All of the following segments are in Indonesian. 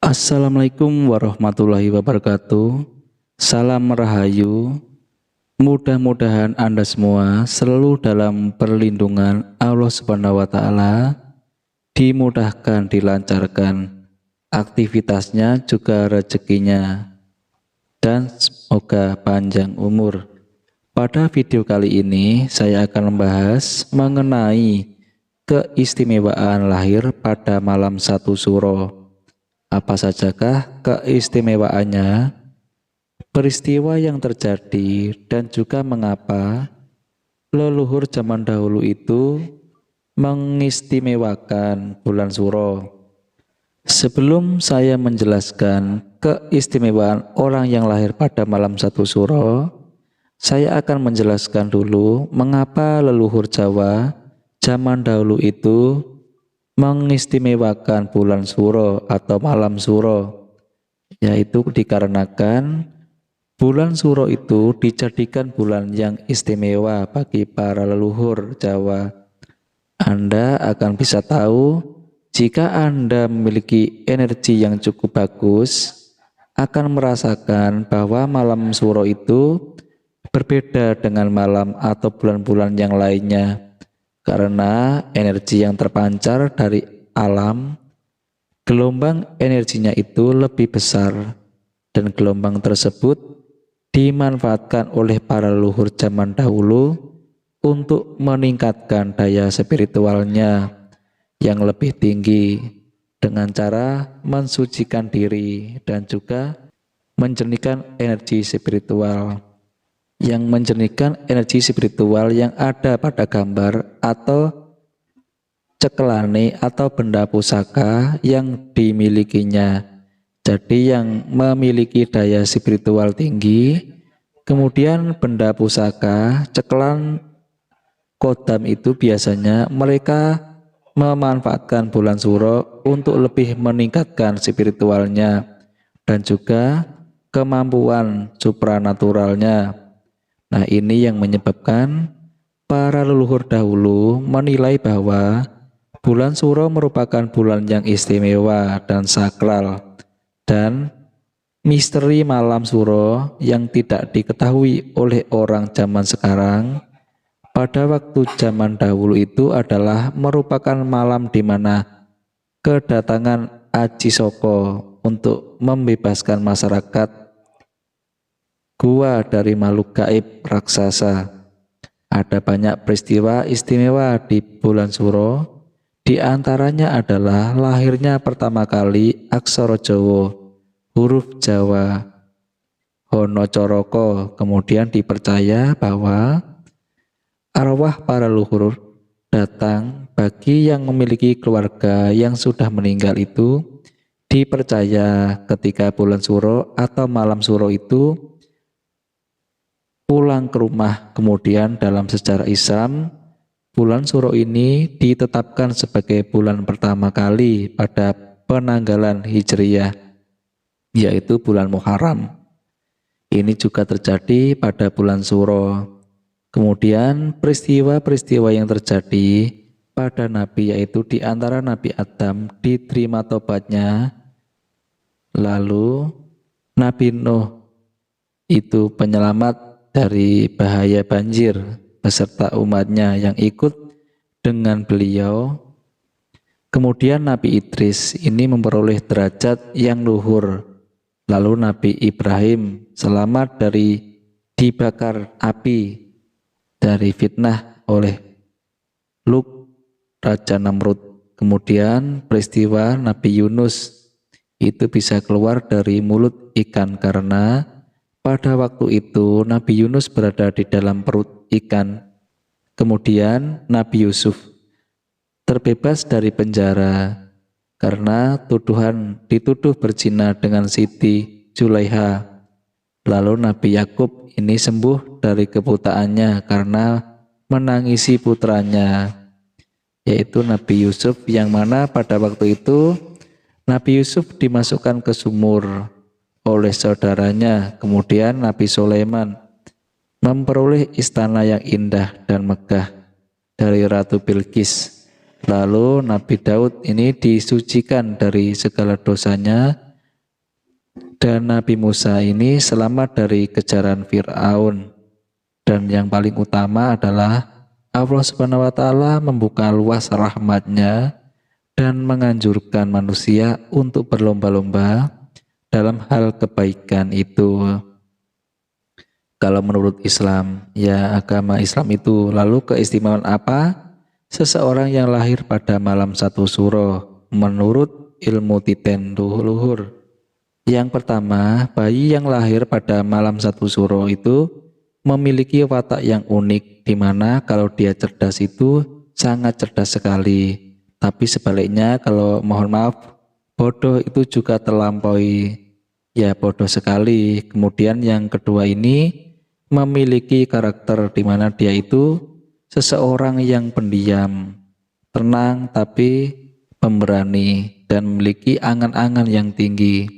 Assalamualaikum warahmatullahi wabarakatuh. Salam Rahayu. Mudah-mudahan Anda semua selalu dalam perlindungan Allah Subhanahu wa taala, dimudahkan, dilancarkan aktivitasnya juga rezekinya, dan semoga panjang umur. Pada video kali ini saya akan membahas mengenai keistimewaan lahir pada malam 1 Syuro. Apa sajakah keistimewaannya, peristiwa yang terjadi, dan juga mengapa leluhur zaman dahulu itu mengistimewakan bulan Syuro. Sebelum saya menjelaskan keistimewaan orang yang lahir pada malam 1 Syuro, saya akan menjelaskan dulu mengapa leluhur Jawa zaman dahulu itu mengistimewakan bulan Syuro atau malam Syuro, yaitu dikarenakan bulan Syuro itu dijadikan bulan yang istimewa bagi para leluhur Jawa. Anda akan bisa tahu jika Anda memiliki energi yang cukup bagus, akan merasakan bahwa malam Syuro itu berbeda dengan malam atau bulan-bulan yang lainnya. Karena energi yang terpancar dari alam, gelombang energinya itu lebih besar, dan gelombang tersebut dimanfaatkan oleh para leluhur zaman dahulu untuk meningkatkan daya spiritualnya yang lebih tinggi dengan cara mensucikan diri dan juga menjernihkan energi spiritual. Yang menjernihkan energi spiritual yang ada pada gambar atau cekelane atau benda pusaka yang dimilikinya. Jadi yang memiliki daya spiritual tinggi, kemudian benda pusaka, cekelan, kodam itu biasanya mereka memanfaatkan bulan Syuro untuk lebih meningkatkan spiritualnya dan juga kemampuan supranaturalnya. Nah, ini yang menyebabkan para leluhur dahulu menilai bahwa bulan Syuro merupakan bulan yang istimewa dan sakral, dan misteri malam Syuro yang tidak diketahui oleh orang zaman sekarang pada waktu zaman dahulu itu adalah merupakan malam di mana kedatangan Aji Soko untuk membebaskan masyarakat gua dari makhluk gaib raksasa. Ada banyak peristiwa istimewa di bulan Syuro, di antaranya adalah lahirnya pertama kali aksara Jawa, huruf Jawa, Hono Coroko. Kemudian dipercaya bahwa arwah para leluhur datang bagi yang memiliki keluarga yang sudah meninggal itu. Dipercaya ketika bulan Syuro atau malam Syuro itu pulang ke rumah. Kemudian dalam sejarah Islam, bulan Syuro ini ditetapkan sebagai bulan pertama kali pada penanggalan Hijriyah, yaitu bulan Muharram. Ini juga terjadi pada bulan Syuro. Kemudian peristiwa-peristiwa yang terjadi pada Nabi, yaitu di antara Nabi Adam diterima tobatnya, lalu Nabi Nuh itu penyelamat dari bahaya banjir beserta umatnya yang ikut dengan beliau. Kemudian Nabi Idris ini memperoleh derajat yang luhur. Lalu Nabi Ibrahim selamat dari dibakar api dari fitnah oleh Lut Raja Namrud. Kemudian peristiwa Nabi Yunus itu bisa keluar dari mulut ikan karena pada waktu itu Nabi Yunus berada di dalam perut ikan. Kemudian Nabi Yusuf terbebas dari penjara karena dituduh berzina dengan Siti Zulaiha. Lalu Nabi Yakub ini sembuh dari kebutaannya karena menangisi putranya, yaitu Nabi Yusuf, yang mana pada waktu itu Nabi Yusuf dimasukkan ke sumur oleh saudaranya. Kemudian Nabi Sulaiman memperoleh istana yang indah dan megah dari Ratu Bilqis. Lalu Nabi Daud ini disucikan dari segala dosanya Dan Nabi Musa ini selamat dari kejaran Fir'aun. Dan yang paling utama adalah Allah Subhanahu wa Ta'ala membuka luas rahmatnya dan menganjurkan manusia untuk berlomba-lomba dalam hal kebaikan itu. Kalau menurut Islam, ya agama Islam itu, lalu keistimewaan apa? Seseorang yang lahir pada malam 1 Suro menurut ilmu titen luhur. Yang pertama, bayi yang lahir pada malam 1 Suro itu memiliki watak yang unik, di mana kalau dia cerdas itu sangat cerdas sekali. Tapi sebaliknya kalau mohon maaf, bodoh itu juga terlampaui, ya bodoh sekali. Kemudian yang kedua ini memiliki karakter di mana dia itu seseorang yang pendiam, tenang tapi pemberani dan memiliki angan-angan yang tinggi.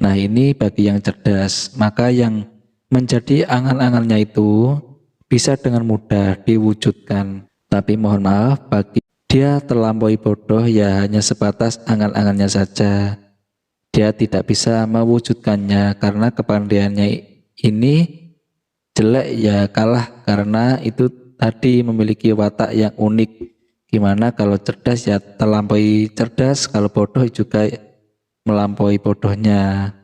Nah ini bagi yang cerdas, maka yang menjadi angan-angannya itu bisa dengan mudah diwujudkan. Tapi mohon maaf, bagi dia terlampaui bodoh ya hanya sebatas angan-angannya saja. Dia tidak bisa mewujudkannya karena kepandaiannya ini jelek ya kalah, karena itu tadi memiliki watak yang unik. Gimana kalau cerdas ya terlampaui cerdas, kalau bodoh juga melampaui bodohnya.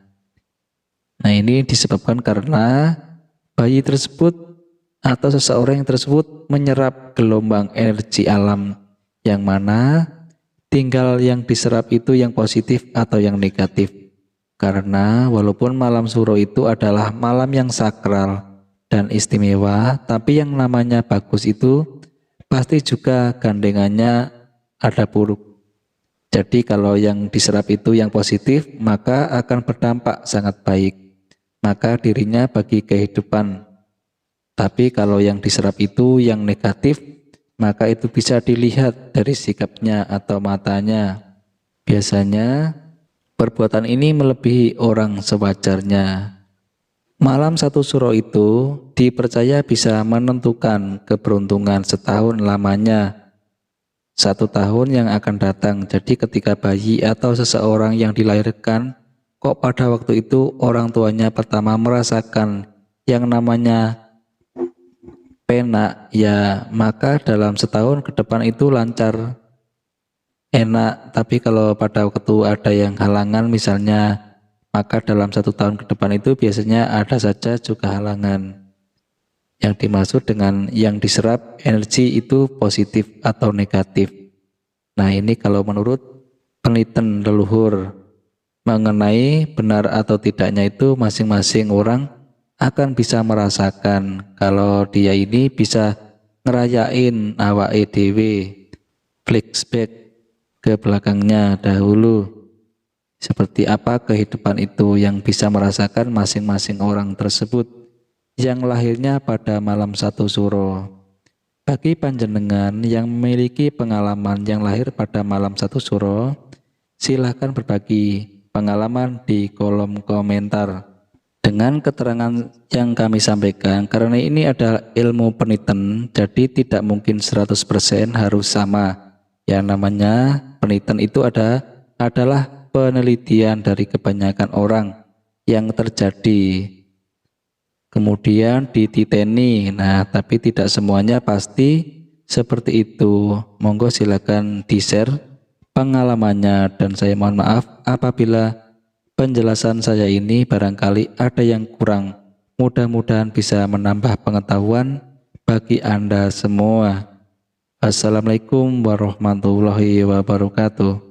Nah ini disebabkan karena bayi tersebut atau seseorang yang tersebut menyerap gelombang energi alam, yang mana tinggal yang diserap itu yang positif atau yang negatif. Karena walaupun malam Suro itu adalah malam yang sakral dan istimewa, tapi yang namanya bagus itu pasti juga gandengannya ada buruk. Jadi kalau yang diserap itu yang positif, maka akan berdampak sangat baik, maka dirinya bagi kehidupan. Tapi kalau yang diserap itu yang negatif, maka itu bisa dilihat dari sikapnya atau matanya. Biasanya perbuatan ini melebihi orang sewajarnya. Malam 1 Suro itu dipercaya bisa menentukan keberuntungan setahun lamanya, 1 tahun yang akan datang. Jadi ketika bayi atau seseorang yang dilahirkan, kok pada waktu itu orang tuanya pertama merasakan yang namanya penak, ya maka dalam setahun ke depan itu lancar, enak. Tapi kalau pada waktu ada yang halangan misalnya, maka dalam 1 tahun ke depan itu biasanya ada saja juga halangan. Yang dimaksud dengan yang diserap energi itu positif atau negatif. Nah ini kalau menurut penelitian leluhur mengenai benar atau tidaknya itu masing-masing orang akan bisa merasakan kalau dia ini bisa ngerayain awake dhewe, flashback ke belakangnya dahulu. Seperti apa kehidupan itu yang bisa merasakan masing-masing orang tersebut yang lahirnya pada malam 1 Suro. Bagi panjenengan yang memiliki pengalaman yang lahir pada malam 1 Suro, silahkan berbagi pengalaman di kolom komentar. Dengan keterangan yang kami sampaikan, karena ini adalah ilmu penelitian, jadi tidak mungkin 100% harus sama. Yang namanya penelitian itu adalah penelitian dari kebanyakan orang yang terjadi, kemudian dititeni. Nah tapi tidak semuanya pasti seperti itu. Monggo silakan di-share pengalamannya, dan saya mohon maaf apabila penjelasan saya ini barangkali ada yang kurang. Mudah-mudahan bisa menambah pengetahuan bagi Anda semua. Assalamualaikum warahmatullahi wabarakatuh.